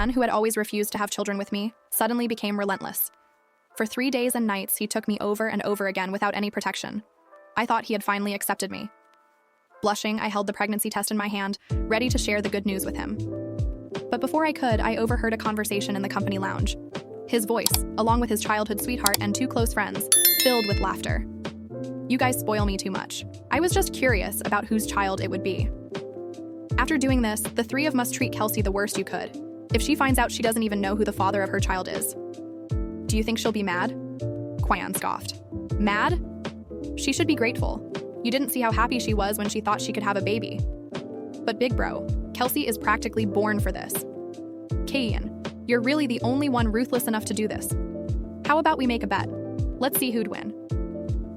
Kean, who had always refused to have children with me, suddenly became relentless. For 3 days and nights, he took me over and over again without any protection. I thought he had finally accepted me. Blushing, I held the pregnancy test in my hand, ready to share the good news with him. But before I could, I overheard a conversation in the company lounge. His voice, along with his childhood sweetheart and 2 close friends, filled with laughter. "You guys spoil me too much. I was just curious about whose child it would be." After doing this, the 3 of us treat Kelsey the worst you could. If she finds out she doesn't even know who the father of her child is. "Do you think she'll be mad?" Kean scoffed. "Mad? She should be grateful. You didn't see how happy she was when she thought she could have a baby." "But big bro, Kelsey is practically born for this." "Kean, you're really the only one ruthless enough to do this. How about we make a bet? Let's see who'd win.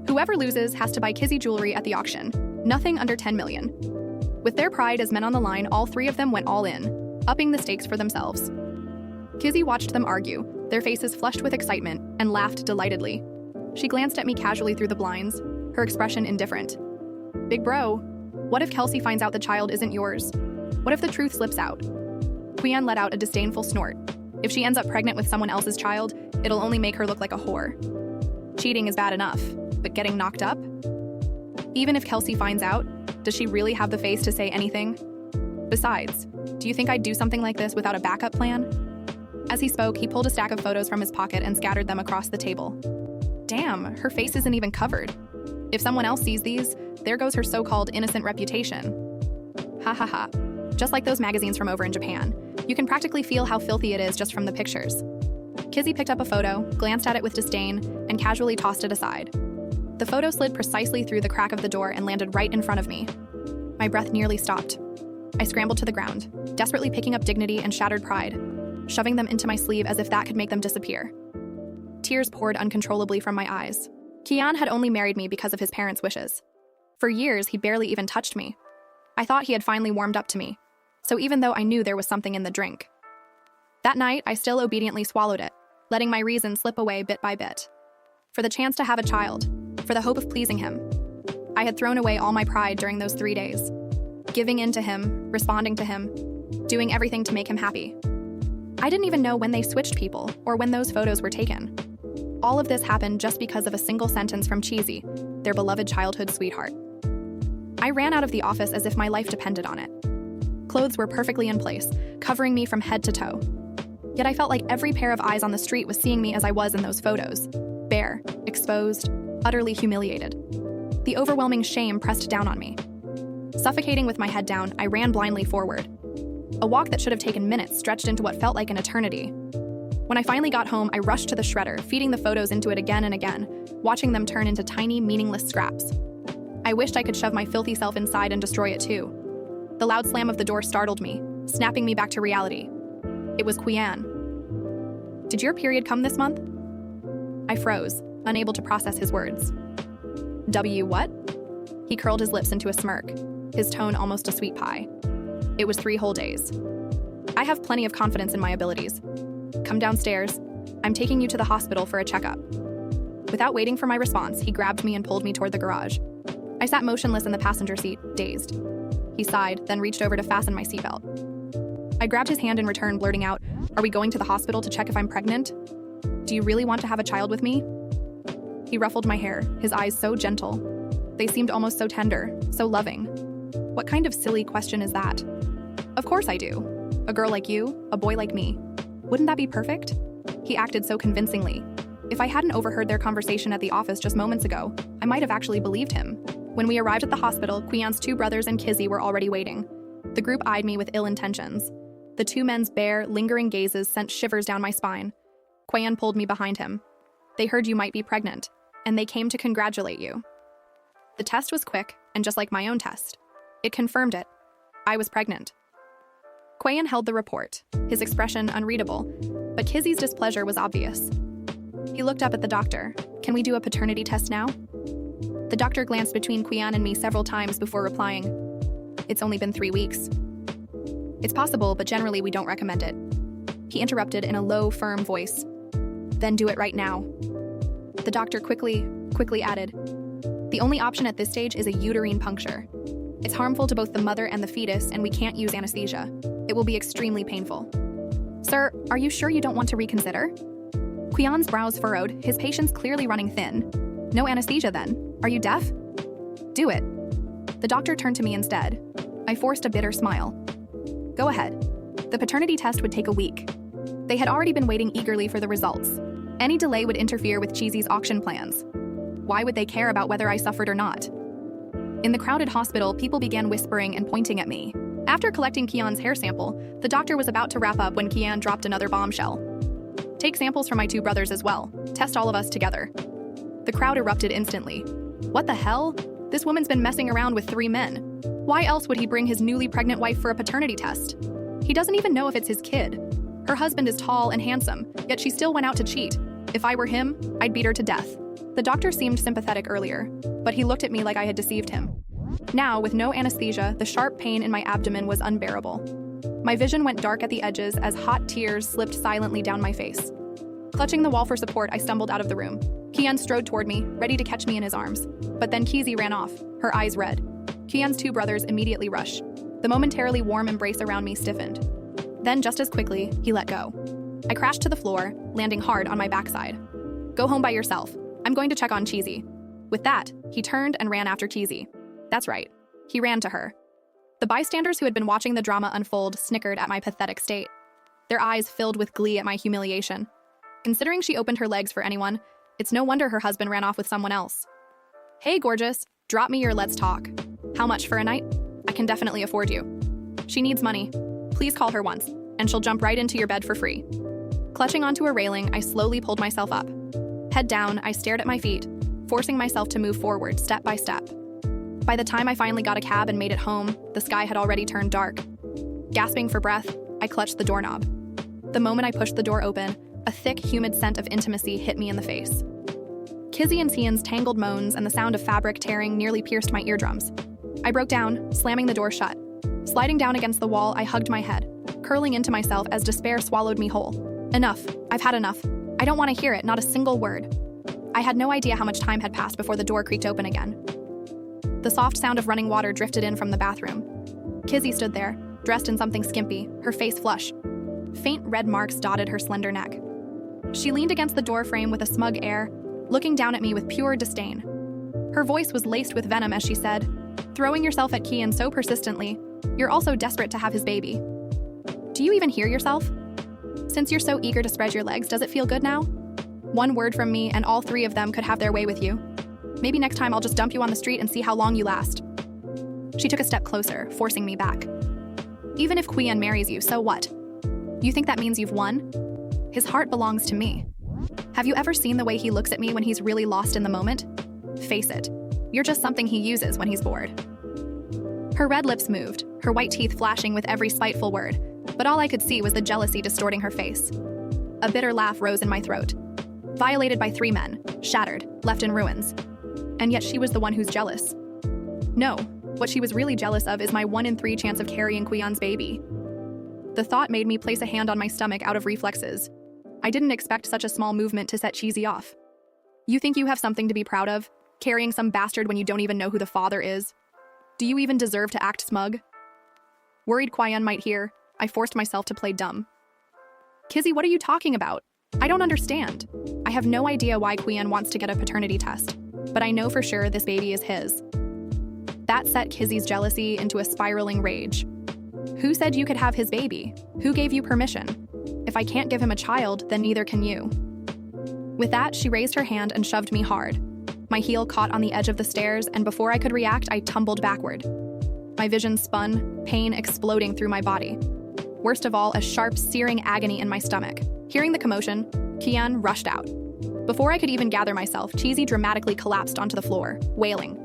Whoever loses has to buy Kizzy jewelry at the auction. Nothing under 10 million. With their pride as men on the line, all 3 of them went all in, upping the stakes for themselves. Kizzy watched them argue, their faces flushed with excitement, and laughed delightedly. She glanced at me casually through the blinds, her expression indifferent. "Big bro, what if Kelsey finds out the child isn't yours? What if the truth slips out?" Kean let out a disdainful snort. "If she ends up pregnant with someone else's child, it'll only make her look like a whore. Cheating is bad enough, but getting knocked up? Even if Kelsey finds out, does she really have the face to say anything? Besides, do you think I'd do something like this without a backup plan?" As he spoke, he pulled a stack of photos from his pocket and scattered them across the table. Damn, her face isn't even covered. If someone else sees these, there goes her so-called innocent reputation. Ha ha ha. Just like those magazines from over in Japan, you can practically feel how filthy it is just from the pictures. Kizzy picked up a photo, glanced at it with disdain, and casually tossed it aside. The photo slid precisely through the crack of the door and landed right in front of me. My breath nearly stopped. I scrambled to the ground, desperately picking up dignity and shattered pride, shoving them into my sleeve as if that could make them disappear. Tears poured uncontrollably from my eyes. Kean had only married me because of his parents' wishes. For years, he barely even touched me. I thought he had finally warmed up to me, so even though I knew there was something in the drink. That night, I still obediently swallowed it, letting my reason slip away bit by bit. For the chance to have a child, for the hope of pleasing him. I had thrown away all my pride during those 3 days, giving in to him, responding to him, doing everything to make him happy. I didn't even know when they switched people or when those photos were taken. All of this happened just because of a single sentence from Cheesy, their beloved childhood sweetheart. I ran out of the office as if my life depended on it. Clothes were perfectly in place, covering me from head to toe. Yet I felt like every pair of eyes on the street was seeing me as I was in those photos, bare, exposed, utterly humiliated. The overwhelming shame pressed down on me. Suffocating with my head down, I ran blindly forward. A walk that should have taken minutes stretched into what felt like an eternity. When I finally got home, I rushed to the shredder, feeding the photos into it again and again, watching them turn into tiny, meaningless scraps. I wished I could shove my filthy self inside and destroy it too. The loud slam of the door startled me, snapping me back to reality. It was Kean. "Did your period come this month?" I froze, unable to process his words. What? He curled his lips into a smirk, his tone almost a sweet pie. It was 3 whole days. "I have plenty of confidence in my abilities. Come downstairs. I'm taking you to the hospital for a checkup." Without waiting for my response, he grabbed me and pulled me toward the garage. I sat motionless in the passenger seat, dazed. He sighed, then reached over to fasten my seatbelt. I grabbed his hand in return, blurting out, "Are we going to the hospital to check if I'm pregnant? Do you really want to have a child with me?" He ruffled my hair, his eyes so gentle. They seemed almost so tender, so loving. What kind of silly question is that? Of course I do. A girl like you, a boy like me. Wouldn't that be perfect? He acted so convincingly. If I hadn't overheard their conversation at the office just moments ago, I might have actually believed him. When we arrived at the hospital, Kean's 2 brothers and Kizzy were already waiting. The group eyed me with ill intentions. The 2 men's bare, lingering gazes sent shivers down my spine. Kean pulled me behind him. "They heard you might be pregnant, and they came to congratulate you." The test was quick, and just like my own test. It confirmed it. I was pregnant. Kean held the report, his expression unreadable, but Kizzy's displeasure was obvious. He looked up at the doctor. "Can we do a paternity test now?" The doctor glanced between Kean and me several times before replying, "It's only been 3 weeks." "It's possible, but generally we don't recommend it." He interrupted in a low, firm voice. "Then do it right now." The doctor quickly added, "The only option at this stage is a uterine puncture. It's harmful to both the mother and the fetus, and we can't use anesthesia. It will be extremely painful." Sir, are you sure you don't want to reconsider? Kean's brows furrowed, his patience clearly running thin. No anesthesia then. Are you deaf? Do it. The doctor turned to me instead. I forced a bitter smile. Go ahead. The paternity test would take a week. They had already been waiting eagerly for the results. Any delay would interfere with Cheesy's auction plans. Why would they care about whether I suffered or not? In the crowded hospital, people began whispering and pointing at me. After collecting Kean's hair sample, the doctor was about to wrap up when Kean dropped another bombshell. Take samples from my 2 brothers as well. Test all of us together. The crowd erupted instantly. What the hell? This woman's been messing around with 3 men. Why else would he bring his newly pregnant wife for a paternity test? He doesn't even know if it's his kid. Her husband is tall and handsome, yet she still went out to cheat. If I were him, I'd beat her to death. The doctor seemed sympathetic earlier, but he looked at me like I had deceived him. Now, with no anesthesia, the sharp pain in my abdomen was unbearable. My vision went dark at the edges as hot tears slipped silently down my face. Clutching the wall for support, I stumbled out of the room. Kean strode toward me, ready to catch me in his arms. But then Keezy ran off, her eyes red. Kean's 2 brothers immediately rushed. The momentarily warm embrace around me stiffened. Then, just as quickly, he let go. I crashed to the floor, landing hard on my backside. Go home by yourself. I'm going to check on Cheesy. With that, he turned and ran after Keezy. That's right. He ran to her. The bystanders who had been watching the drama unfold snickered at my pathetic state. Their eyes filled with glee at my humiliation. Considering she opened her legs for anyone, it's no wonder her husband ran off with someone else. Hey, gorgeous. Drop me your let's talk. How much for a night? I can definitely afford you. She needs money. Please call her once, and she'll jump right into your bed for free. Clutching onto a railing, I slowly pulled myself up. Head down, I stared at my feet, forcing myself to move forward step by step. By the time I finally got a cab and made it home, the sky had already turned dark. Gasping for breath, I clutched the doorknob. The moment I pushed the door open, a thick, humid scent of intimacy hit me in the face. Kizzy and Cian's tangled moans and the sound of fabric tearing nearly pierced my eardrums. I broke down, slamming the door shut. Sliding down against the wall, I hugged my head, curling into myself as despair swallowed me whole. Enough. I've had enough. I don't want to hear it, not a single word. I had no idea how much time had passed before the door creaked open again. The soft sound of running water drifted in from the bathroom. Kizzy stood there, dressed in something skimpy, her face flush. Faint red marks dotted her slender neck. She leaned against the doorframe with a smug air, looking down at me with pure disdain. Her voice was laced with venom as she said, throwing yourself at Kean so persistently, you're also desperate to have his baby. Do you even hear yourself? Since you're so eager to spread your legs, does it feel good now? One word from me and all 3 of them could have their way with you. Maybe next time I'll just dump you on the street and see how long you last. She took a step closer, forcing me back. Even if Kean marries you, so what? You think that means you've won? His heart belongs to me. Have you ever seen the way he looks at me when he's really lost in the moment? Face it, you're just something he uses when he's bored. Her red lips moved, her white teeth flashing with every spiteful word, but all I could see was the jealousy distorting her face. A bitter laugh rose in my throat. Violated by 3 men, shattered, left in ruins. And yet she was the one who's jealous. No, what she was really jealous of is my 1 in 3 chance of carrying Kean's baby. The thought made me place a hand on my stomach out of reflexes. I didn't expect such a small movement to set Cheesy off. You think you have something to be proud of? Carrying some bastard when you don't even know who the father is? Do you even deserve to act smug? Worried Kean might hear, I forced myself to play dumb. Kizzy, what are you talking about? I don't understand. I have no idea why Kean wants to get a paternity test, but I know for sure this baby is his. That set Kizzy's jealousy into a spiraling rage. Who said you could have his baby? Who gave you permission? If I can't give him a child, then neither can you. With that, she raised her hand and shoved me hard. My heel caught on the edge of the stairs, and before I could react, I tumbled backward. My vision spun, pain exploding through my body. Worst of all, a sharp, searing agony in my stomach. Hearing the commotion, Kean rushed out. Before I could even gather myself, Cheesy dramatically collapsed onto the floor, wailing.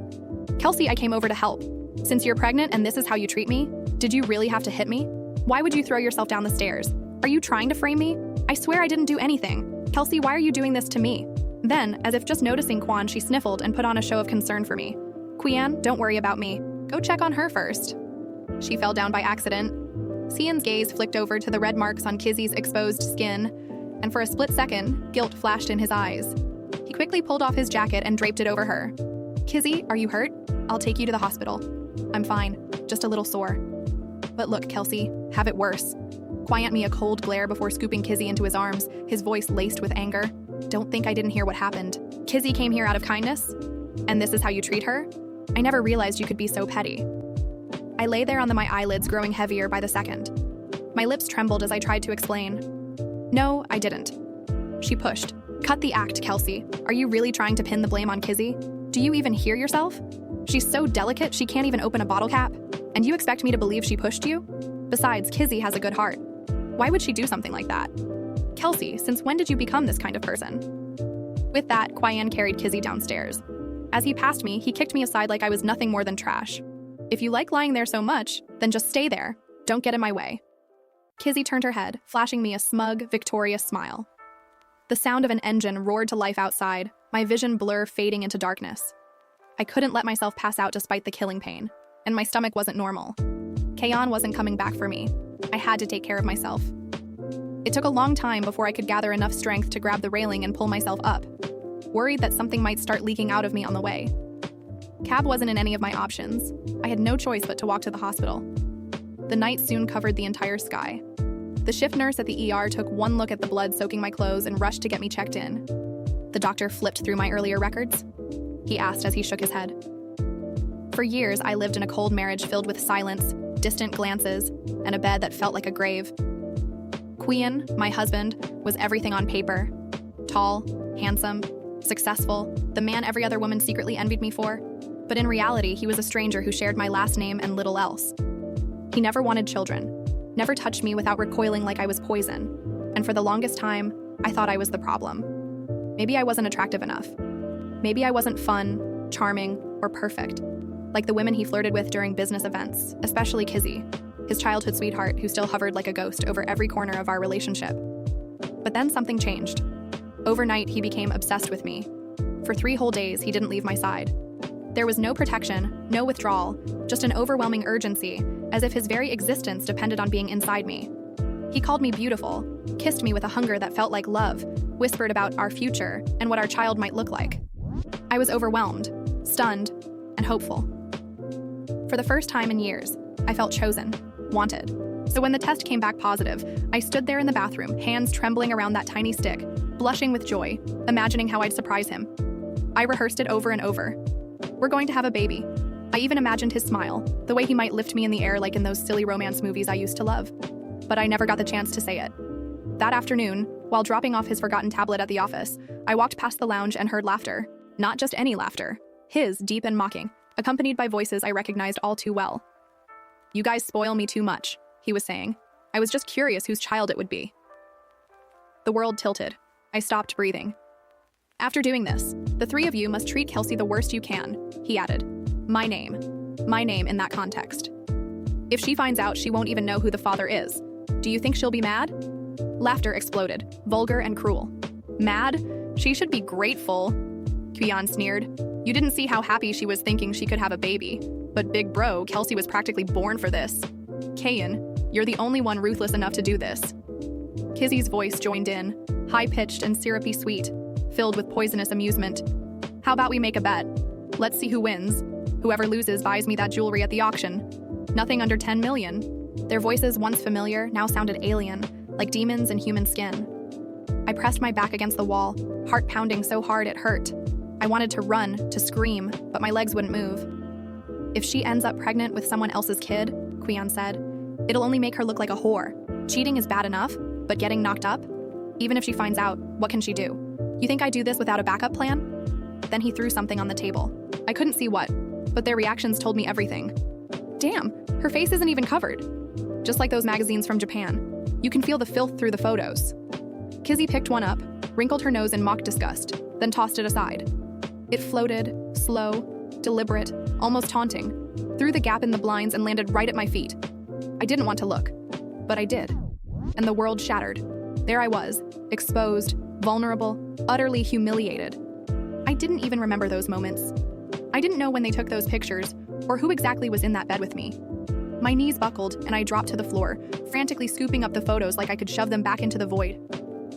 Kelsey, I came over to help. Since you're pregnant and this is how you treat me, did you really have to hit me? Why would you throw yourself down the stairs? Are you trying to frame me? I swear I didn't do anything. Kelsey, why are you doing this to me? Then, as if just noticing Kean, she sniffled and put on a show of concern for me. Kean, don't worry about me. Go check on her first. She fell down by accident. Cian's gaze flicked over to the red marks on Kizzy's exposed skin, and for a split second, guilt flashed in his eyes. He quickly pulled off his jacket and draped it over her. Kizzy, are you hurt? I'll take you to the hospital. I'm fine, just a little sore. But look, Kelsey, have it worse. quiet me a cold glare before scooping Kizzy into his arms, his voice laced with anger. Don't think I didn't hear what happened. Kizzy came here out of kindness? And this is how you treat her? I never realized you could be so petty. I lay there on my eyelids growing heavier by the second. My lips trembled as I tried to explain. No, I didn't. She pushed. Cut the act, Kelsey. Are you really trying to pin the blame on Kizzy? Do you even hear yourself? She's so delicate she can't even open a bottle cap. And you expect me to believe she pushed you? Besides, Kizzy has a good heart. Why would she do something like that? Kelsey, since when did you become this kind of person? With that, Kean carried Kizzy downstairs. As he passed me, he kicked me aside like I was nothing more than trash. If you like lying there so much, then just stay there. Don't get in my way. Kizzy turned her head, flashing me a smug, victorious smile. The sound of an engine roared to life outside, my vision blur fading into darkness. I couldn't let myself pass out despite the killing pain, and my stomach wasn't normal. Kean wasn't coming back for me. I had to take care of myself. It took a long time before I could gather enough strength to grab the railing and pull myself up, worried that something might start leaking out of me on the way. Cab wasn't in any of my options. I had no choice but to walk to the hospital. The night soon covered the entire sky. The shift nurse at the ER took one look at the blood soaking my clothes and rushed to get me checked in. The doctor flipped through my earlier records. He asked as he shook his head. For years, I lived in a cold marriage filled with silence, distant glances, and a bed that felt like a grave. Kean, my husband, was everything on paper. Tall, handsome, successful, the man every other woman secretly envied me for. But in reality, he was a stranger who shared my last name and little else. He never wanted children, never touched me without recoiling like I was poison. And for the longest time, I thought I was the problem. Maybe I wasn't attractive enough. Maybe I wasn't fun, charming, or perfect, like the women he flirted with during business events, especially Kizzy, his childhood sweetheart who still hovered like a ghost over every corner of our relationship. But then something changed. Overnight, he became obsessed with me. For 3 whole days, he didn't leave my side. There was no protection, no withdrawal, just an overwhelming urgency, as if his very existence depended on being inside me. He called me beautiful, kissed me with a hunger that felt like love, whispered about our future and what our child might look like. I was overwhelmed, stunned, and hopeful. For the first time in years, I felt chosen, wanted. So when the test came back positive, I stood there in the bathroom, hands trembling around that tiny stick, blushing with joy, imagining how I'd surprise him. I rehearsed it over and over. We're going to have a baby. I even imagined his smile, the way he might lift me in the air like in those silly romance movies I used to love. But I never got the chance to say it. That afternoon, while dropping off his forgotten tablet at the office, I walked past the lounge and heard laughter. Not just any laughter. His, deep and mocking, accompanied by voices I recognized all too well. "You guys spoil me too much," he was saying. I was just curious whose child it would be. The world tilted. I stopped breathing. "After doing this, the 3 of you must treat Kelsey the worst you can," he added. My name in that context. "If she finds out, she won't even know who the father is. Do you think she'll be mad?" Laughter exploded, vulgar and cruel. "Mad? She should be grateful," Kean sneered. "You didn't see how happy she was thinking she could have a baby. But big bro, Kelsey was practically born for this. Kean, you're the only one ruthless enough to do this." Kizzy's voice joined in, high-pitched and syrupy sweet, filled with poisonous amusement. "How about we make a bet? Let's see who wins. Whoever loses buys me that jewelry at the auction. Nothing under 10 million. Their voices, once familiar, now sounded alien, like demons in human skin. I pressed my back against the wall, heart pounding so hard it hurt. I wanted to run, to scream, but my legs wouldn't move. "If she ends up pregnant with someone else's kid," Kean said, "it'll only make her look like a whore. Cheating is bad enough, but getting knocked up? Even if she finds out, what can she do? You think I do this without a backup plan?" Then he threw something on the table. I couldn't see what, but their reactions told me everything. Damn, her face isn't even covered. Just like those magazines from Japan. You can feel the filth through the photos. Kizzy picked one up, wrinkled her nose in mock disgust, then tossed it aside. It floated, slow, deliberate, almost taunting, through the gap in the blinds and landed right at my feet. I didn't want to look, but I did. And the world shattered. There I was, exposed, vulnerable, utterly humiliated. I didn't even remember those moments. I didn't know when they took those pictures, or who exactly was in that bed with me. My knees buckled, and I dropped to the floor, frantically scooping up the photos like I could shove them back into the void.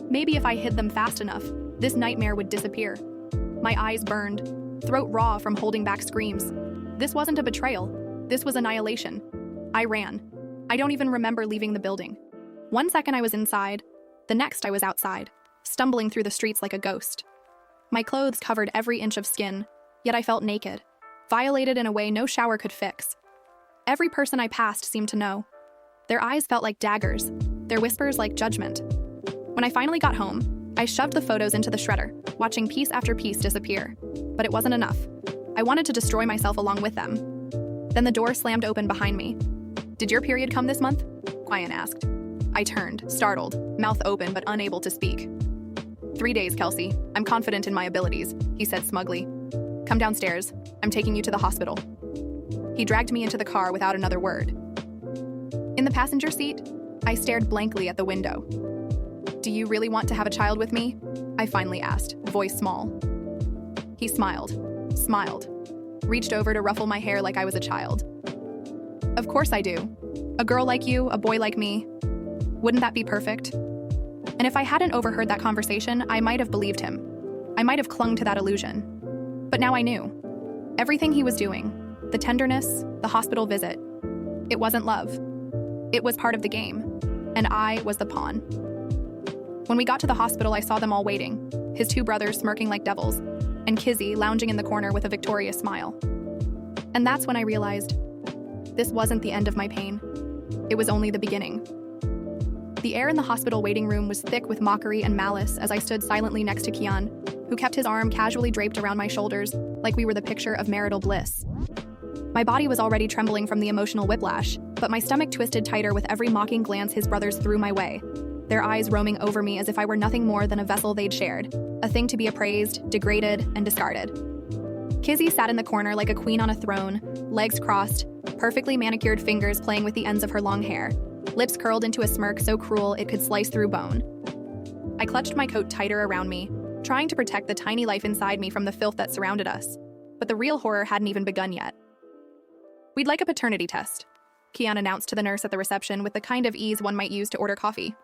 Maybe if I hid them fast enough, this nightmare would disappear. My eyes burned, throat raw from holding back screams. This wasn't a betrayal. This was annihilation. I ran. I don't even remember leaving the building. One second I was inside, the next I was outside, stumbling through the streets like a ghost. My clothes covered every inch of skin, yet I felt naked, violated in a way no shower could fix. Every person I passed seemed to know. Their eyes felt like daggers, their whispers like judgment. When I finally got home, I shoved the photos into the shredder, watching piece after piece disappear. But it wasn't enough. I wanted to destroy myself along with them. Then the door slammed open behind me. "Did your period come this month?" Kean asked. I turned, startled, mouth open but unable to speak. 3 days, Kelsey. I'm confident in my abilities, he said smugly. Come downstairs. I'm taking you to the hospital. He dragged me into the car without another word. In the passenger seat, I stared blankly at the window. Do you really want to have a child with me? I finally asked, voice small. He smiled, reached over to ruffle my hair like I was a child. Of course I do. A girl like you, a boy like me. Wouldn't that be perfect? And if I hadn't overheard that conversation, I might have believed him. I might have clung to that illusion. But now I knew. Everything he was doing, the tenderness, the hospital visit, it wasn't love. It was part of the game, and I was the pawn. When we got to the hospital, I saw them all waiting, his 2 brothers smirking like devils, and Kizzy lounging in the corner with a victorious smile. And that's when I realized this wasn't the end of my pain. It was only the beginning. The air in the hospital waiting room was thick with mockery and malice as I stood silently next to Kean, who kept his arm casually draped around my shoulders like we were the picture of marital bliss. My body was already trembling from the emotional whiplash, but my stomach twisted tighter with every mocking glance his brothers threw my way, their eyes roaming over me as if I were nothing more than a vessel they'd shared, a thing to be appraised, degraded, and discarded. Kizzy sat in the corner like a queen on a throne, legs crossed, perfectly manicured fingers playing with the ends of her long hair, lips curled into a smirk so cruel it could slice through bone. I clutched my coat tighter around me, trying to protect the tiny life inside me from the filth that surrounded us, but the real horror hadn't even begun yet. We'd like a paternity test, Kean announced to the nurse at the reception with the kind of ease one might use to order coffee.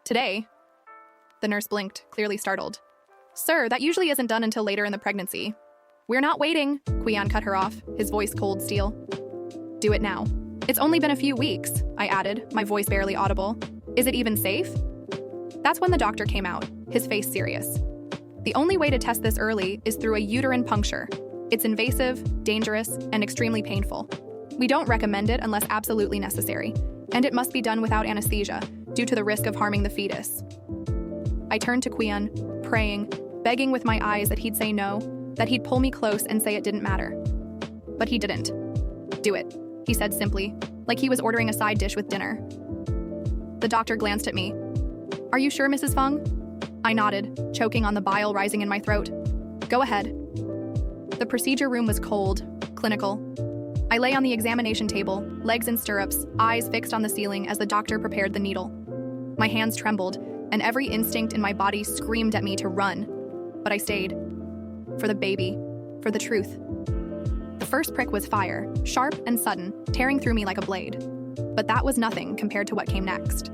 Today? The nurse blinked, clearly startled. Sir, that usually isn't done until later in the pregnancy. We're not waiting, Kean cut her off, his voice cold steel. Do it now. It's only been a few weeks, I added, my voice barely audible. Is it even safe? That's when the doctor came out, his face serious. The only way to test this early is through a uterine puncture. It's invasive, dangerous, and extremely painful. We don't recommend it unless absolutely necessary, and it must be done without anesthesia, due to the risk of harming the fetus. I turned to Kean, praying, begging with my eyes that he'd say no, that he'd pull me close and say it didn't matter. But he didn't. Do it, he said simply, like he was ordering a side dish with dinner. The doctor glanced at me. Are you sure, Mrs. Fung? I nodded, choking on the bile rising in my throat. Go ahead. The procedure room was cold, clinical. I lay on the examination table, legs in stirrups, eyes fixed on the ceiling as the doctor prepared the needle. My hands trembled, and every instinct in my body screamed at me to run. But I stayed. For the baby, for the truth. The first prick was fire, sharp and sudden, tearing through me like a blade. But that was nothing compared to what came next.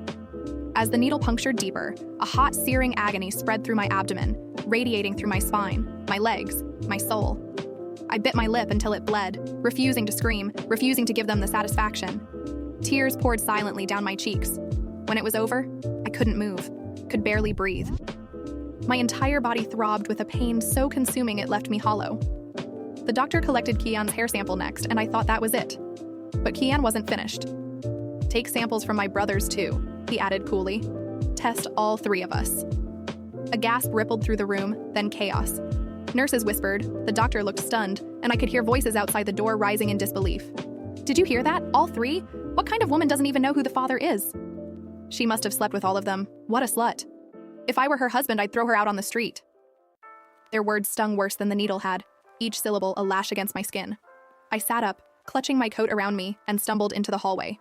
As the needle punctured deeper, a hot, searing agony spread through my abdomen, radiating through my spine, my legs, my soul. I bit my lip until it bled, refusing to scream, refusing to give them the satisfaction. Tears poured silently down my cheeks. When it was over, I couldn't move, could barely breathe. My entire body throbbed with a pain so consuming it left me hollow. The doctor collected Kean's hair sample next, and I thought that was it. But Kean wasn't finished. Take samples from my brothers too, he added coolly. Test all 3 of us. A gasp rippled through the room, then chaos. Nurses whispered, the doctor looked stunned, and I could hear voices outside the door rising in disbelief. Did you hear that? All 3? What kind of woman doesn't even know who the father is? She must have slept with all of them. What a slut. If I were her husband, I'd throw her out on the street. Their words stung worse than the needle had, each syllable a lash against my skin. I sat up, clutching my coat around me, and stumbled into the hallway.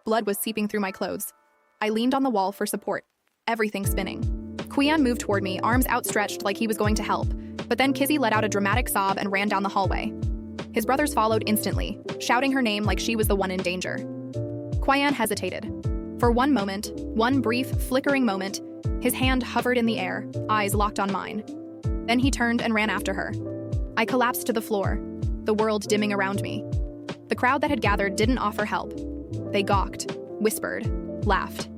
Blood was seeping through my clothes. I leaned on the wall for support, everything spinning. Kean moved toward me, arms outstretched like he was going to help, but then Kizzy let out a dramatic sob and ran down the hallway. His brothers followed instantly, shouting her name like she was the one in danger. Kean hesitated. For one moment, one brief, flickering moment, his hand hovered in the air, eyes locked on mine. Then he turned and ran after her. I collapsed to the floor, the world dimming around me. The crowd that had gathered didn't offer help. They gawked, whispered, laughed.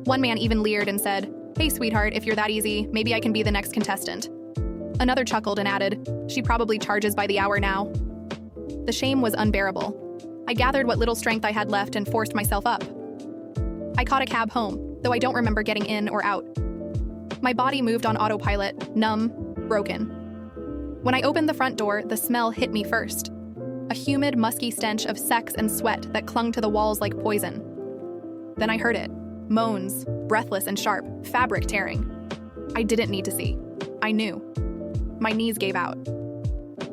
One man even leered and said, "Hey, sweetheart, if you're that easy, maybe I can be the next contestant." Another chuckled and added, "She probably charges by the hour now." The shame was unbearable. I gathered what little strength I had left and forced myself up. I caught a cab home, though I don't remember getting in or out. My body moved on autopilot, numb, broken. When I opened the front door, the smell hit me first. A humid, musky stench of sex and sweat that clung to the walls like poison. Then I heard it. Moans, breathless and sharp, fabric tearing. I didn't need to see. I knew. My knees gave out.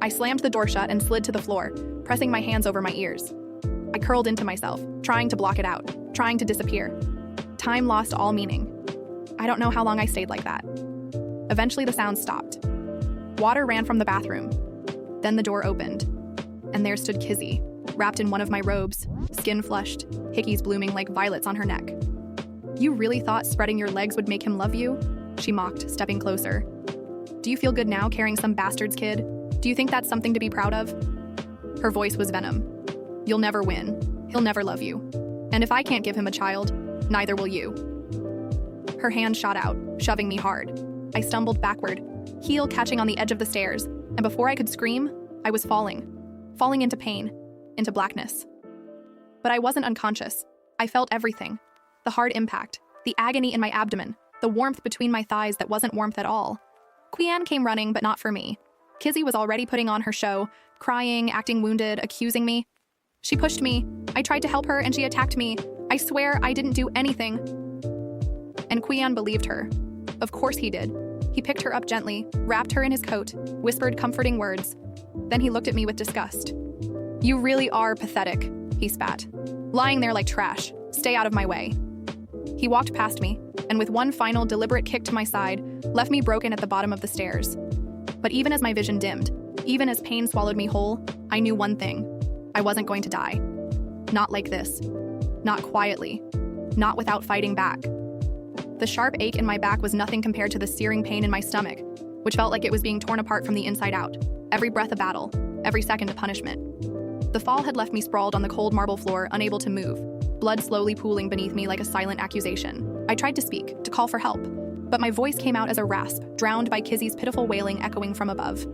I slammed the door shut and slid to the floor, pressing my hands over my ears. I curled into myself, trying to block it out, trying to disappear. Time lost all meaning. I don't know how long I stayed like that. Eventually the sound stopped. Water ran from the bathroom. Then the door opened, and there stood Kizzy, wrapped in one of my robes, skin flushed, hickeys blooming like violets on her neck. "You really thought spreading your legs would make him love you?" she mocked, stepping closer. "Do you feel good now carrying some bastard's kid? Do you think that's something to be proud of?" Her voice was venom. "You'll never win. He'll never love you. And if I can't give him a child, neither will you." Her hand shot out, shoving me hard. I stumbled backward, heel catching on the edge of the stairs, and before I could scream, I was falling into pain, into blackness. But I wasn't unconscious. I felt everything. The hard impact, the agony in my abdomen, the warmth between my thighs that wasn't warmth at all. Kean came running, but not for me. Kizzy was already putting on her show, crying, acting wounded, accusing me. She pushed me. I tried to help her, and she attacked me. I swear I didn't do anything. And Kean believed her. Of course he did. He picked her up gently, wrapped her in his coat, whispered comforting words. Then he looked at me with disgust. "You really are pathetic," he spat. "Lying there like trash. Stay out of my way." He walked past me, and with one final deliberate kick to my side, left me broken at the bottom of the stairs. But even as my vision dimmed, even as pain swallowed me whole, I knew one thing. I wasn't going to die. Not like this. Not quietly. Not without fighting back. The sharp ache in my back was nothing compared to the searing pain in my stomach, which felt like it was being torn apart from the inside out. Every breath a battle, every second a punishment. The fall had left me sprawled on the cold marble floor, unable to move, blood slowly pooling beneath me like a silent accusation. I tried to speak, to call for help, but my voice came out as a rasp, drowned by Kizzy's pitiful wailing echoing from above.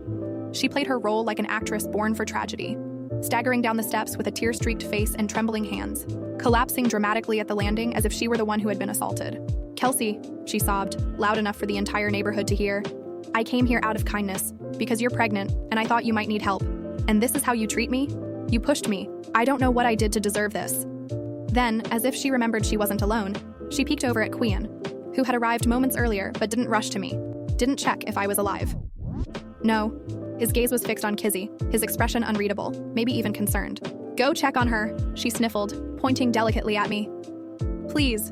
She played her role like an actress born for tragedy, staggering down the steps with a tear-streaked face and trembling hands, collapsing dramatically at the landing as if she were the one who had been assaulted. "Kelsey," she sobbed, loud enough for the entire neighborhood to hear. "I came here out of kindness, because you're pregnant, and I thought you might need help. And this is how you treat me? You pushed me. I don't know what I did to deserve this." Then, as if she remembered she wasn't alone, she peeked over at Kean, who had arrived moments earlier but didn't rush to me, didn't check if I was alive. No. His gaze was fixed on Kizzy, his expression unreadable, maybe even concerned. "Go check on her," she sniffled, pointing delicately at me. "Please,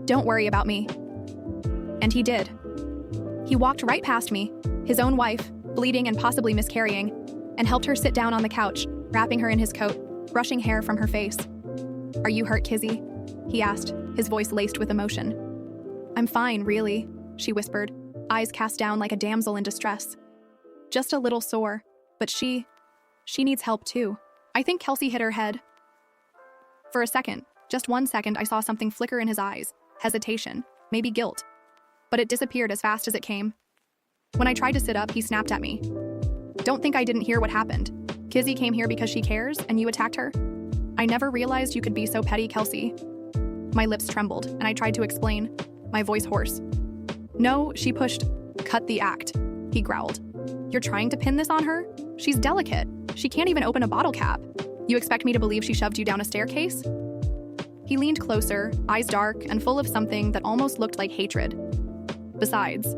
don't worry about me." And he did. He walked right past me, his own wife, bleeding and possibly miscarrying, and helped her sit down on the couch, wrapping her in his coat, brushing hair from her face. "Are you hurt, Kizzy?" he asked, his voice laced with emotion. "I'm fine, really," she whispered, eyes cast down like a damsel in distress. "Just a little sore, but she needs help too." I think Kelsey hit her head. For a second, just 1 second, I saw something flicker in his eyes, hesitation, maybe guilt. But it disappeared as fast as it came. When I tried to sit up, he snapped at me. "Don't think I didn't hear what happened. Kizzy came here because she cares, and you attacked her? I never realized you could be so petty, Kelsey." My lips trembled, and I tried to explain, my voice hoarse. "No," she pushed. "Cut the act," he growled. "You're trying to pin this on her? She's delicate. She can't even open a bottle cap. You expect me to believe she shoved you down a staircase?" He leaned closer, eyes dark and full of something that almost looked like hatred. "Besides,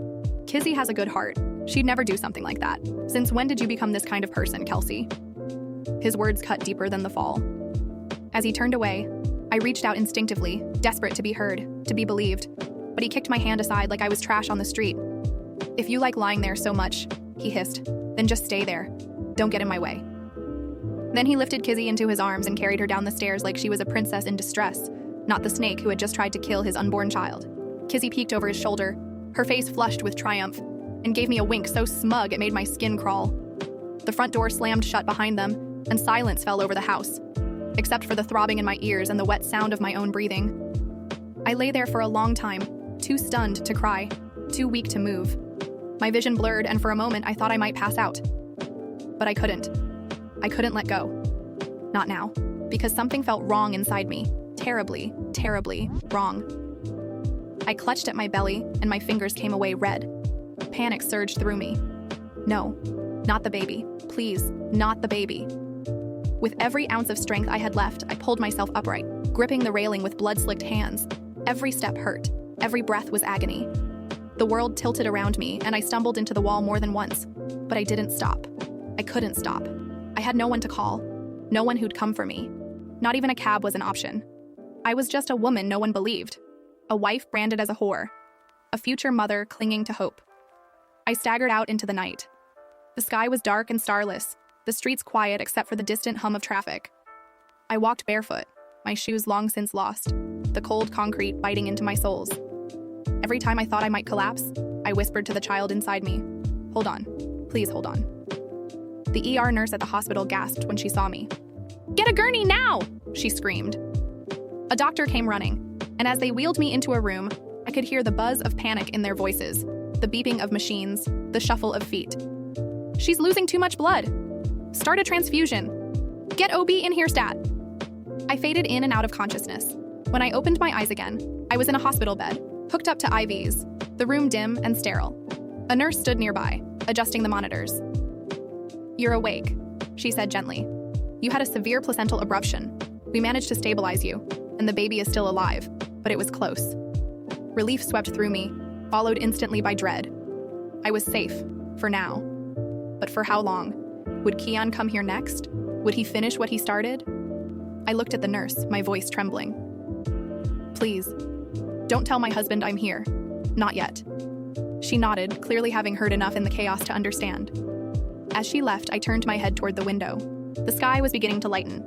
Kizzy has a good heart. She'd never do something like that. Since when did you become this kind of person, Kelsey?" His words cut deeper than the fall. As he turned away, I reached out instinctively, desperate to be heard, to be believed, but he kicked my hand aside like I was trash on the street. "If you like lying there so much," he hissed, "then just stay there. Don't get in my way." Then he lifted Kizzy into his arms and carried her down the stairs like she was a princess in distress, not the snake who had just tried to kill his unborn child. Kizzy peeked over his shoulder, her face flushed with triumph, and gave me a wink so smug it made my skin crawl. The front door slammed shut behind them, and silence fell over the house, except for the throbbing in my ears and the wet sound of my own breathing. I lay there for a long time, too stunned to cry, too weak to move. My vision blurred, and for a moment I thought I might pass out. But I couldn't. I couldn't let go. Not now, because something felt wrong inside me. Terribly, terribly wrong. I clutched at my belly, and my fingers came away red. Panic surged through me. No, not the baby. Please, not the baby. With every ounce of strength I had left, I pulled myself upright, gripping the railing with blood-slicked hands. Every step hurt. Every breath was agony. The world tilted around me, and I stumbled into the wall more than once. But I didn't stop. I couldn't stop. I had no one to call. No one who'd come for me. Not even a cab was an option. I was just a woman no one believed. A wife branded as a whore. A future mother clinging to hope. I staggered out into the night. The sky was dark and starless, the streets quiet except for the distant hum of traffic. I walked barefoot, my shoes long since lost, the cold concrete biting into my soles. Every time I thought I might collapse, I whispered to the child inside me, "Hold on, please hold on." The ER nurse at the hospital gasped when she saw me. "Get a gurney now!" she screamed. A doctor came running, and as they wheeled me into a room, I could hear the buzz of panic in their voices, the beeping of machines, the shuffle of feet. "She's losing too much blood. Start a transfusion. Get OB in here stat." I faded in and out of consciousness. When I opened my eyes again, I was in a hospital bed, hooked up to IVs, the room dim and sterile. A nurse stood nearby, adjusting the monitors. "You're awake," she said gently. "You had a severe placental abruption. We managed to stabilize you, and the baby is still alive, but it was close." Relief swept through me, followed instantly by dread. I was safe, for now. But for how long? Would Kean come here next? Would he finish what he started? I looked at the nurse, my voice trembling. "Please, don't tell my husband I'm here. Not yet." She nodded, clearly having heard enough in the chaos to understand. As she left, I turned my head toward the window. The sky was beginning to lighten.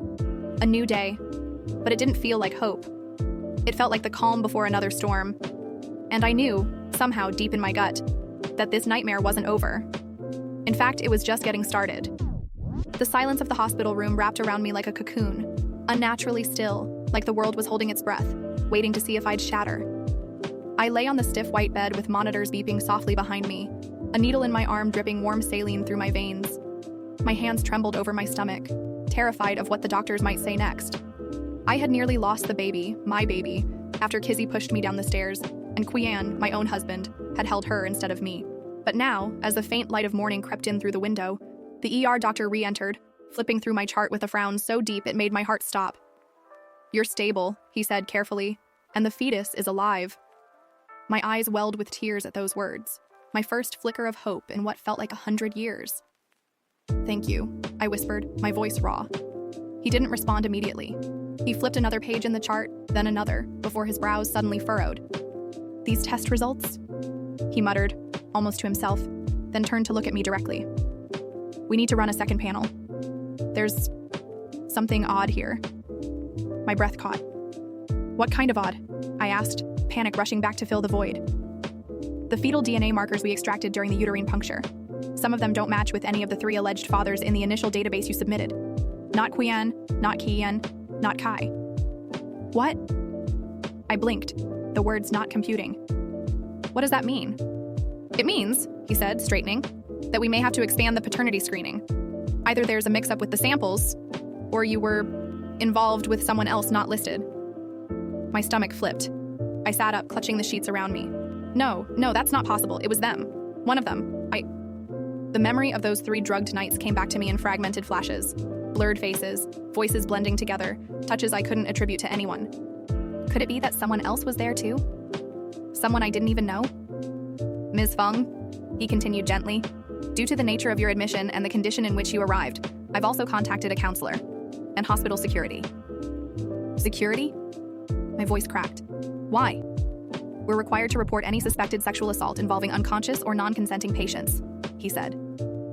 A new day, but it didn't feel like hope. It felt like the calm before another storm. And I knew, somehow deep in my gut, that this nightmare wasn't over. In fact, it was just getting started. The silence of the hospital room wrapped around me like a cocoon, unnaturally still, like the world was holding its breath, waiting to see if I'd shatter. I lay on the stiff white bed with monitors beeping softly behind me, a needle in my arm dripping warm saline through my veins. My hands trembled over my stomach, terrified of what the doctors might say next. I had nearly lost the baby, my baby, after Kizzy pushed me down the stairs, and Kean, my own husband, had held her instead of me. But now, as the faint light of morning crept in through the window, the ER doctor re-entered, flipping through my chart with a frown so deep it made my heart stop. "You're stable," he said carefully, "and the fetus is alive." My eyes welled with tears at those words, my first flicker of hope in what felt like 100 years. "Thank you," I whispered, my voice raw. He didn't respond immediately. He flipped another page in the chart, then another, before his brows suddenly furrowed. "These test results?" he muttered, almost to himself, then turned to look at me directly. "We need to run a second panel. There's something odd here." My breath caught. "What kind of odd?" I asked, panic rushing back to fill the void. "The fetal DNA markers we extracted during the uterine puncture. Some of them don't match with any of the 3 alleged fathers in the initial database you submitted. Not Kean, not Kean, not Kai." "What?" I blinked, the words not computing. "What does that mean?" "It means," he said, straightening, "that we may have to expand the paternity screening. Either there's a mix-up with the samples, or you were involved with someone else not listed." My stomach flipped. I sat up, clutching the sheets around me. No, that's not possible. It was them. One of them. The memory of those 3 drugged nights came back to me in fragmented flashes. Blurred faces, voices blending together, touches I couldn't attribute to anyone. Could it be that someone else was there too? Someone I didn't even know? "Ms. Fung," he continued gently, "due to the nature of your admission and the condition in which you arrived, I've also contacted a counselor and hospital security." "Security?" My voice cracked. "Why?" "We're required to report any suspected sexual assault involving unconscious or non-consenting patients," he said.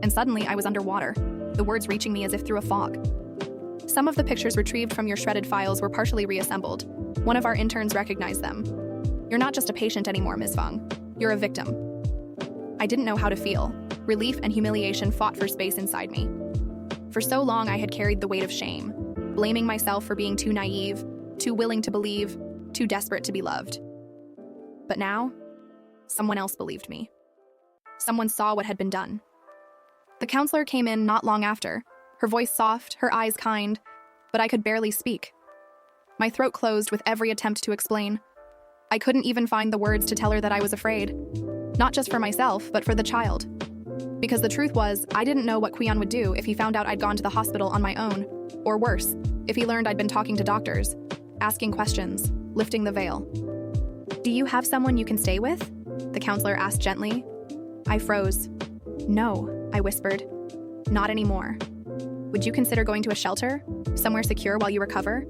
And suddenly I was underwater, the words reaching me as if through a fog. "Some of the pictures retrieved from your shredded files were partially reassembled. One of our interns recognized them. You're not just a patient anymore, Ms. Fung. You're a victim." I didn't know how to feel. Relief and humiliation fought for space inside me. For so long I had carried the weight of shame, blaming myself for being too naive, too willing to believe, too desperate to be loved. But now, someone else believed me. Someone saw what had been done. The counselor came in not long after, her voice soft, her eyes kind, but I could barely speak. My throat closed with every attempt to explain. I couldn't even find the words to tell her that I was afraid. Not just for myself, but for the child. Because the truth was, I didn't know what Kean would do if he found out I'd gone to the hospital on my own. Or worse, if he learned I'd been talking to doctors, asking questions, lifting the veil. "Do you have someone you can stay with?" the counselor asked gently. I froze. "No," I whispered. "Not anymore. Would you consider going to a shelter? Somewhere secure while you recover?"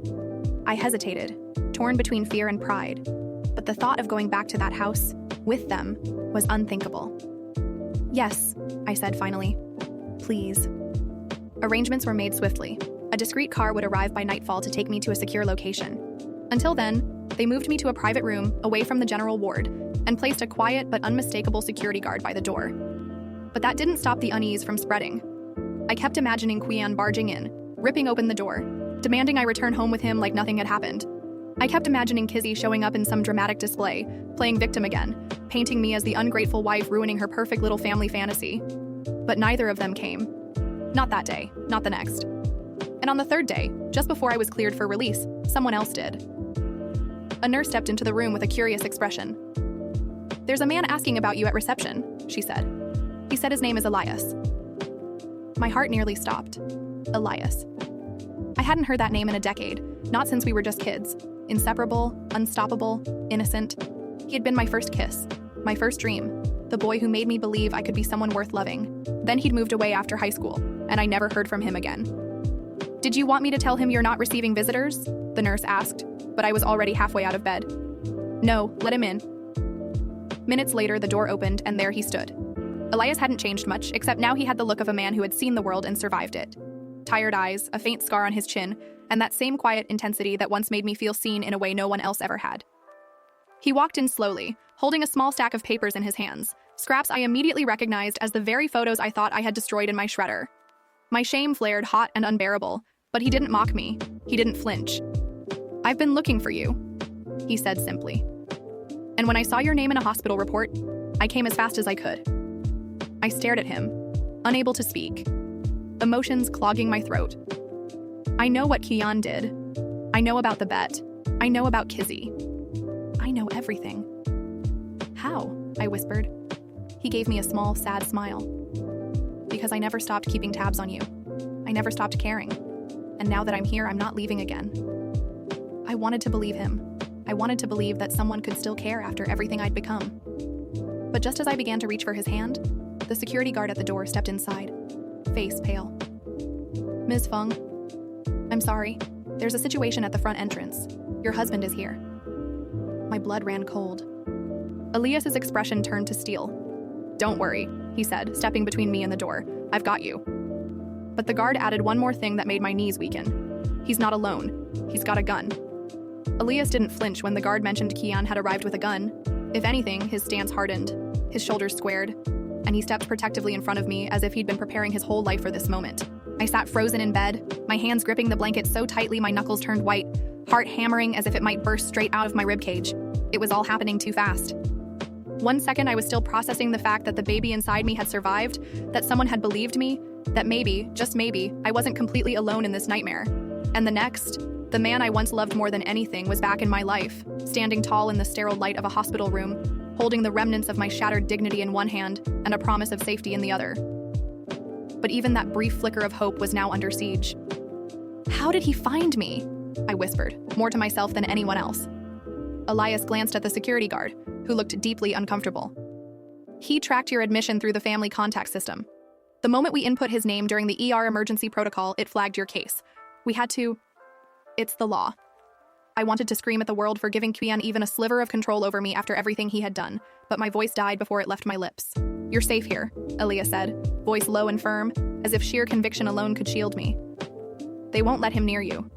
I hesitated, torn between fear and pride. But the thought of going back to that house, with them, was unthinkable. "Yes," I said finally. "Please." Arrangements were made swiftly. A discreet car would arrive by nightfall to take me to a secure location. Until then, they moved me to a private room away from the general ward and placed a quiet but unmistakable security guard by the door. But that didn't stop the unease from spreading. I kept imagining Kean barging in, ripping open the door, demanding I return home with him like nothing had happened. I kept imagining Kizzy showing up in some dramatic display, playing victim again, painting me as the ungrateful wife ruining her perfect little family fantasy. But neither of them came. Not that day, not the next. And on the third day, just before I was cleared for release, someone else did. A nurse stepped into the room with a curious expression. "There's a man asking about you at reception," she said. "He said his name is Elias." My heart nearly stopped. Elias. I hadn't heard that name in a decade, not since we were just kids. Inseparable, unstoppable, innocent. He had been my first kiss, my first dream, the boy who made me believe I could be someone worth loving. Then he'd moved away after high school, and I never heard from him again. "Did you want me to tell him you're not receiving visitors?" the nurse asked, but I was already halfway out of bed. "No, let him in." Minutes later, the door opened, and there he stood. Elias hadn't changed much, except now he had the look of a man who had seen the world and survived it. Tired eyes, a faint scar on his chin, and that same quiet intensity that once made me feel seen in a way no one else ever had. He walked in slowly, holding a small stack of papers in his hands, scraps I immediately recognized as the very photos I thought I had destroyed in my shredder. My shame flared hot and unbearable, but he didn't mock me. He didn't flinch. "I've been looking for you," he said simply. "And when I saw your name in a hospital report, I came as fast as I could." I stared at him, unable to speak, emotions clogging my throat. I know what Kean did. I know about the bet. I know about Kizzy. I know everything. "How?" I whispered. He gave me a small, sad smile. "Because I never stopped keeping tabs on you. I never stopped caring. And now that I'm here, I'm not leaving again." I wanted to believe him. I wanted to believe that someone could still care after everything I'd become. But just as I began to reach for his hand, the security guard at the door stepped inside, face pale. "Ms. Fung, I'm sorry. There's a situation at the front entrance. Your husband is here." My blood ran cold. Elias's expression turned to steel. "Don't worry," he said, stepping between me and the door. "I've got you." But the guard added one more thing that made my knees weaken. "He's not alone. He's got a gun." Elias didn't flinch when the guard mentioned Kean had arrived with a gun. If anything, his stance hardened, his shoulders squared, and he stepped protectively in front of me as if he'd been preparing his whole life for this moment. I sat frozen in bed, my hands gripping the blanket so tightly my knuckles turned white, heart hammering as if it might burst straight out of my ribcage. It was all happening too fast. 1 second I was still processing the fact that the baby inside me had survived, that someone had believed me, that maybe, just maybe, I wasn't completely alone in this nightmare. And the next, the man I once loved more than anything was back in my life, standing tall in the sterile light of a hospital room, holding the remnants of my shattered dignity in one hand and a promise of safety in the other. But even that brief flicker of hope was now under siege. "How did he find me?" I whispered, more to myself than anyone else. Elias glanced at the security guard, who looked deeply uncomfortable. "He tracked your admission through the family contact system. The moment we input his name during the ER emergency protocol, it flagged your case. We had to... It's the law." I wanted to scream at the world for giving Kean even a sliver of control over me after everything he had done, but my voice died before it left my lips. "You're safe here," Elias said, voice low and firm, as if sheer conviction alone could shield me. "They won't let him near you."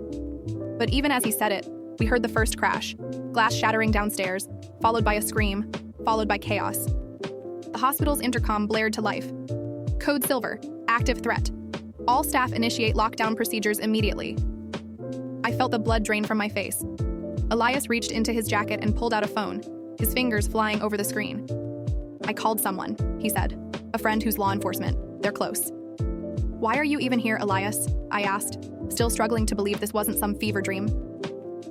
But even as he said it, we heard the first crash, glass shattering downstairs, followed by a scream, followed by chaos. The hospital's intercom blared to life. "Code Silver, active threat. All staff initiate lockdown procedures immediately." I felt the blood drain from my face. Elias reached into his jacket and pulled out a phone, his fingers flying over the screen. "I called someone," he said. "A friend who's law enforcement. They're close." "Why are you even here, Elias?" I asked, still struggling to believe this wasn't some fever dream.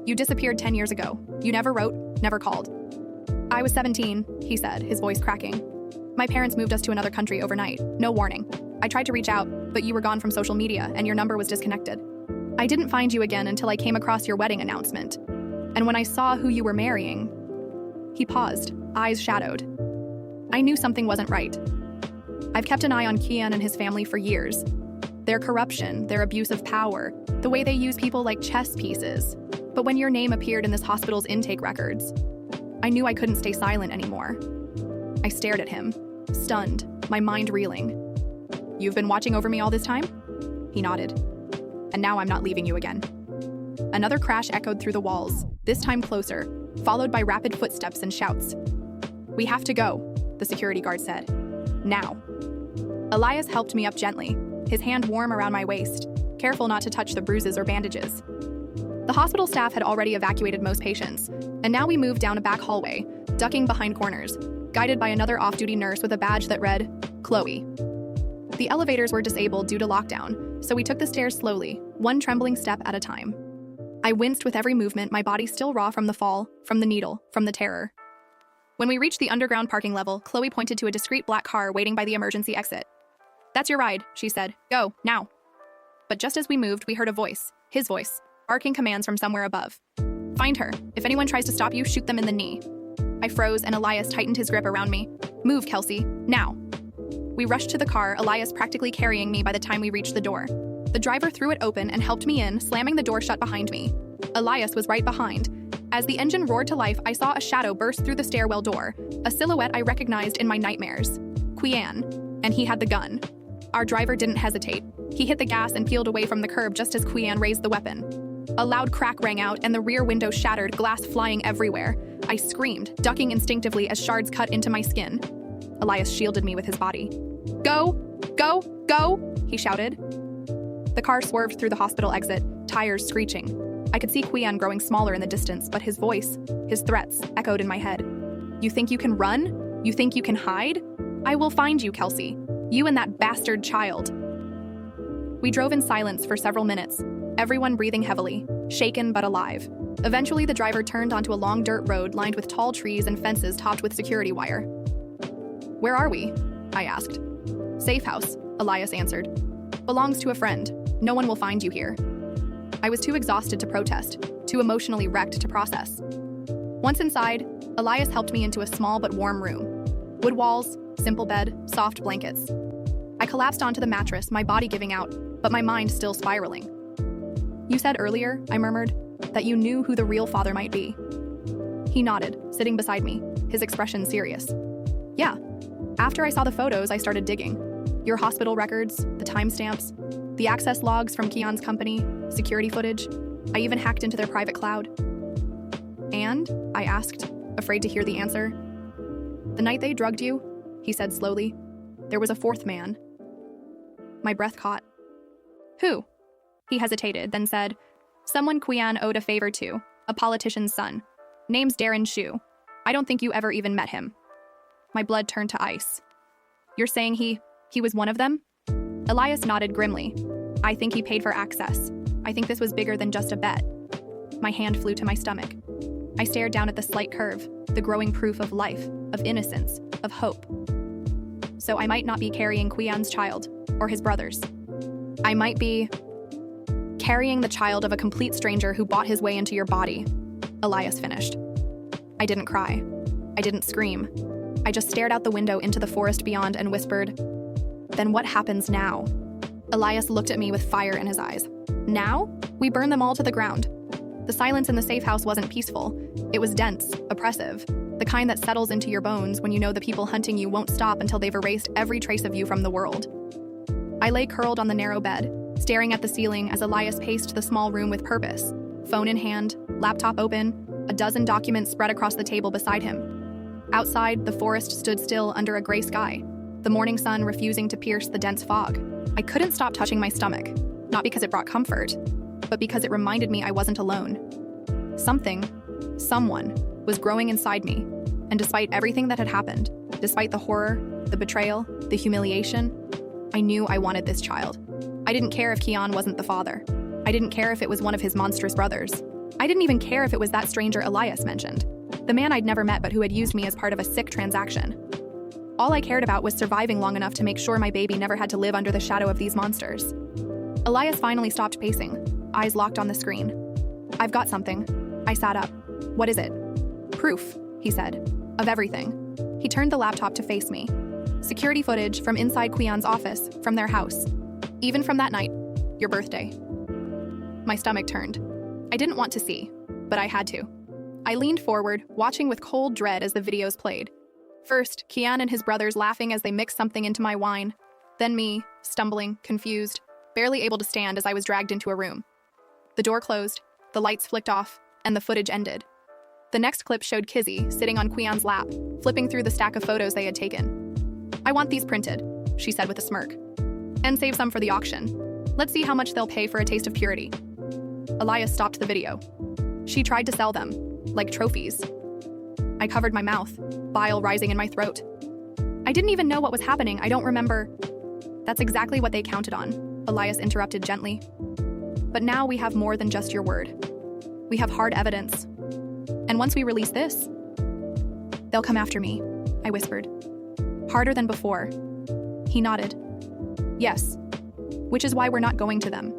"You disappeared 10 years ago. You never wrote, never called." "I was 17, he said, his voice cracking. "My parents moved us to another country overnight. No warning. I tried to reach out, but you were gone from social media and your number was disconnected. I didn't find you again until I came across your wedding announcement. And when I saw who you were marrying..." He paused, eyes shadowed. I knew something wasn't right. I've kept an eye on Kean and his family for years. Their corruption, their abuse of power, the way they use people like chess pieces. But when your name appeared in this hospital's intake records, I knew I couldn't stay silent anymore. I stared at him, stunned, my mind reeling. "You've been watching over me all this time?" He nodded. "And now I'm not leaving you again." Another crash echoed through the walls, this time closer, followed by rapid footsteps and shouts. "We have to go," the security guard said. "Now." Elias helped me up gently, his hand warm around my waist, careful not to touch the bruises or bandages. The hospital staff had already evacuated most patients, and now we moved down a back hallway, ducking behind corners, guided by another off-duty nurse with a badge that read, Chloe. The elevators were disabled due to lockdown, so we took the stairs slowly, one trembling step at a time. I winced with every movement, my body still raw from the fall, from the needle, from the terror. When we reached the underground parking level, Chloe pointed to a discreet black car waiting by the emergency exit. "That's your ride," she said. "Go, now." But just as we moved, we heard a voice, his voice, barking commands from somewhere above. "Find her. If anyone tries to stop you, shoot them in the knee." I froze and Elias tightened his grip around me. "Move, Kelsey, now." We rushed to the car, Elias practically carrying me by the time we reached the door. The driver threw it open and helped me in, slamming the door shut behind me. Elias was right behind. As the engine roared to life, I saw a shadow burst through the stairwell door, a silhouette I recognized in my nightmares. Kean, and he had the gun. Our driver didn't hesitate. He hit the gas and peeled away from the curb just as Kean raised the weapon. A loud crack rang out and the rear window shattered, glass flying everywhere. I screamed, ducking instinctively as shards cut into my skin. Elias shielded me with his body. "Go! Go! Go!" he shouted. The car swerved through the hospital exit, tires screeching. I could see Kean growing smaller in the distance, but his voice, his threats, echoed in my head. "You think you can run? You think you can hide? I will find you, Kelsey. You and that bastard child." We drove in silence for several minutes, everyone breathing heavily, shaken but alive. Eventually, the driver turned onto a long dirt road lined with tall trees and fences topped with security wire. "Where are we?" I asked. "Safe house," Elias answered. "Belongs to a friend. No one will find you here." I was too exhausted to protest, too emotionally wrecked to process. Once inside, Elias helped me into a small but warm room. Wood walls, simple bed, soft blankets. I collapsed onto the mattress, my body giving out, but my mind still spiraling. "You said earlier," I murmured, "that you knew who the real father might be." He nodded, sitting beside me, his expression serious. "Yeah. After I saw the photos, I started digging. Your hospital records, the timestamps, the access logs from Kean's company, security footage. I even hacked into their private cloud." "And?" I asked, afraid to hear the answer. "The night they drugged you," he said slowly, "there was a fourth man." My breath caught. "Who?" He hesitated, then said, "Someone Kean owed a favor to, a politician's son. Name's Darren Shu. I don't think you ever even met him." My blood turned to ice. "You're saying he was one of them?" Elias nodded grimly. "I think he paid for access. I think this was bigger than just a bet." My hand flew to my stomach. I stared down at the slight curve, the growing proof of life, of innocence, of hope. So I might not be carrying Kean's child, or his brother's. I might be carrying the child of a complete stranger who bought his way into your body, Elias finished. I didn't cry. I didn't scream. I just stared out the window into the forest beyond and whispered, "Then what happens now?" Elias looked at me with fire in his eyes. "Now? We burn them all to the ground." The silence in the safe house wasn't peaceful. It was dense, oppressive, the kind that settles into your bones when you know the people hunting you won't stop until they've erased every trace of you from the world. I lay curled on the narrow bed, staring at the ceiling as Elias paced the small room with purpose, phone in hand, laptop open, a dozen documents spread across the table beside him. Outside, the forest stood still under a gray sky, the morning sun refusing to pierce the dense fog. I couldn't stop touching my stomach, not because it brought comfort, but because it reminded me I wasn't alone. Something, Someone was growing inside me, and despite everything that had happened, despite the horror, the betrayal, the humiliation, I knew I wanted this child. I didn't care if Kean wasn't the father. I didn't care if it was one of his monstrous brothers. I didn't even care if it was that stranger Elias mentioned, the man I'd never met but who had used me as part of a sick transaction. All I cared about was surviving long enough to make sure my baby never had to live under the shadow of these monsters. Elias finally stopped pacing, eyes locked on the screen. "I've got something." I sat up. "What is it?" "Proof," he said, "of everything." He turned the laptop to face me. "Security footage from inside Kean's office, from their house. Even from that night, your birthday." My stomach turned. I didn't want to see, but I had to. I leaned forward, watching with cold dread as the videos played. First, Kean and his brothers laughing as they mixed something into my wine. Then me, stumbling, confused, barely able to stand as I was dragged into a room. The door closed, the lights flicked off, and the footage ended. The next clip showed Kizzy sitting on Kean's lap, flipping through the stack of photos they had taken. "I want these printed," she said with a smirk. "And save some for the auction. Let's see how much they'll pay for a taste of purity." Elias stopped the video. "She tried to sell them, like trophies." I covered my mouth, bile rising in my throat. "I didn't even know what was happening. I don't remember." "That's exactly what they counted on," Elias interrupted gently. "But now we have more than just your word. We have hard evidence. And once we release this, they'll come after me," I whispered. "Harder than before." He nodded. "Yes, which is why we're not going to them.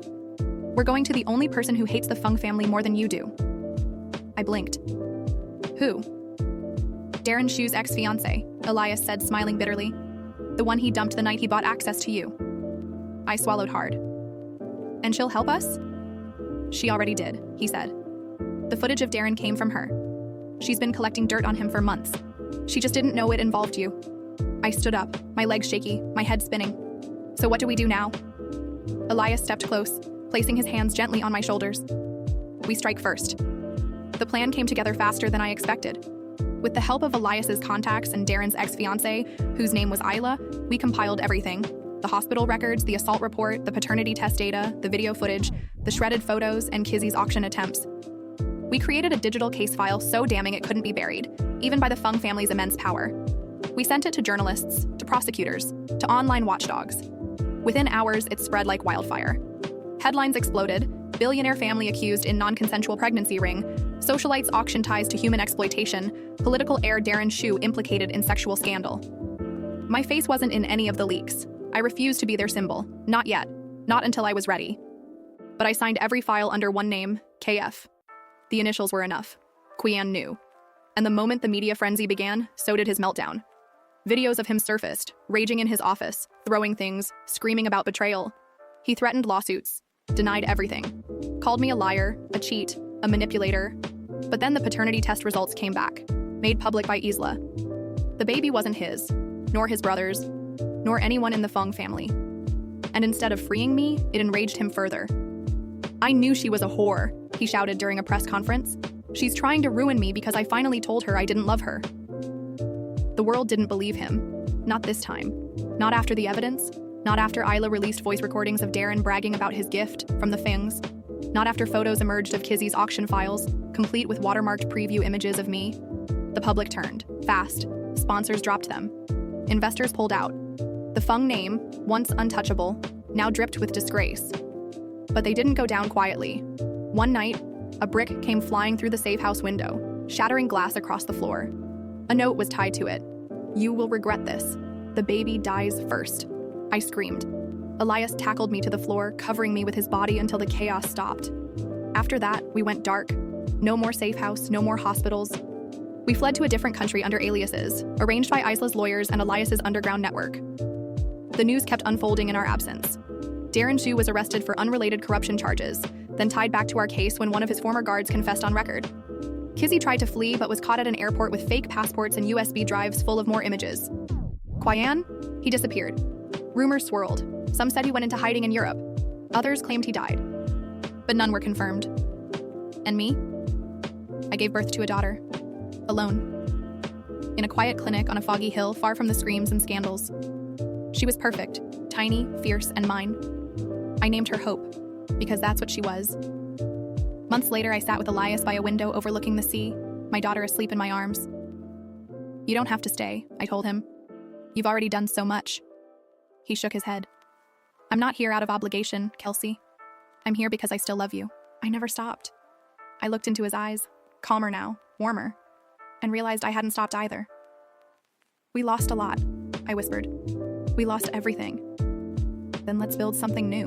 We're going to the only person who hates the Fung family more than you do." I blinked. "Who?" "Darren Shu's ex-fiancé," Elias said, smiling bitterly. "The one he dumped the night he bought access to you." I swallowed hard. "And she'll help us?" "She already did," he said. "The footage of Darren came from her. She's been collecting dirt on him for months. She just didn't know it involved you." I stood up, my legs shaky, my head spinning. "So what do we do now?" Elias stepped close, placing his hands gently on my shoulders. "We strike first." The plan came together faster than I expected. With the help of Elias's contacts and Darren's ex-fiancée, whose name was Isla, we compiled everything. The hospital records, the assault report, the paternity test data, the video footage, the shredded photos, and Kizzy's auction attempts. We created a digital case file so damning it couldn't be buried, even by the Fung family's immense power. We sent it to journalists, to prosecutors, to online watchdogs. Within hours, it spread like wildfire. Headlines exploded: billionaire family accused in non-consensual pregnancy ring, socialites auction ties to human exploitation, political heir Darren Shu implicated in sexual scandal. My face wasn't in any of the leaks. I refused to be their symbol. Not yet. Not until I was ready. But I signed every file under one name, KF. The initials were enough. Kean knew. And the moment the media frenzy began, so did his meltdown. Videos of him surfaced, raging in his office, throwing things, screaming about betrayal. He threatened lawsuits, denied everything, called me a liar, a cheat, a manipulator. But then the paternity test results came back, made public by Isla. The baby wasn't his, nor his brother's, nor anyone in the Fung family. And instead of freeing me, it enraged him further. "I knew she was a whore," he shouted during a press conference. "She's trying to ruin me because I finally told her I didn't love her." The world didn't believe him. Not this time. Not after the evidence. Not after Isla released voice recordings of Darren bragging about his gift from the Fangs. Not after photos emerged of Kizzy's auction files, complete with watermarked preview images of me. The public turned, fast. Sponsors dropped them. Investors pulled out. The Fung name, once untouchable, now dripped with disgrace. But they didn't go down quietly. One night, a brick came flying through the safe house window, shattering glass across the floor. A note was tied to it. "You will regret this. The baby dies first." I screamed. Elias tackled me to the floor, covering me with his body until the chaos stopped. After that, we went dark. No more safe house, no more hospitals. We fled to a different country under aliases, arranged by Isla's lawyers and Elias's underground network. The news kept unfolding in our absence. Darren Shu was arrested for unrelated corruption charges, then tied back to our case when one of his former guards confessed on record. Kizzy tried to flee but was caught at an airport with fake passports and USB drives full of more images. Kean? He disappeared. Rumors swirled. Some said he went into hiding in Europe. Others claimed he died. But none were confirmed. And me? I gave birth to a daughter. Alone. In a quiet clinic on a foggy hill far from the screams and scandals. She was perfect, tiny, fierce, and mine. I named her Hope, because that's what she was. Months later, I sat with Elias by a window overlooking the sea. my daughter asleep in my arms. You don't have to stay, I told him. You've already done so much. He shook his head. I'm not here out of obligation, Kelsey. I'm here because I still love you. I never stopped. I looked into his eyes, calmer now, warmer, and realized I hadn't stopped either. We lost a lot, I whispered. We lost everything. Then let's build something new,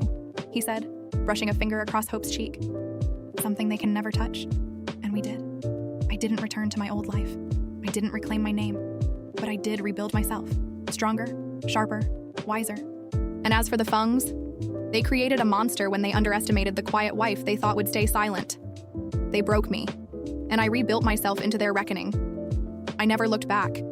he said, brushing a finger across Hope's cheek. Something they can never touch. And we did. I didn't return to my old life. I didn't reclaim my name. But I did rebuild myself. Stronger, sharper, wiser. And as for the Fungs, they created a monster when they underestimated the quiet wife they thought would stay silent. They broke me, and I rebuilt myself into their reckoning. I never looked back.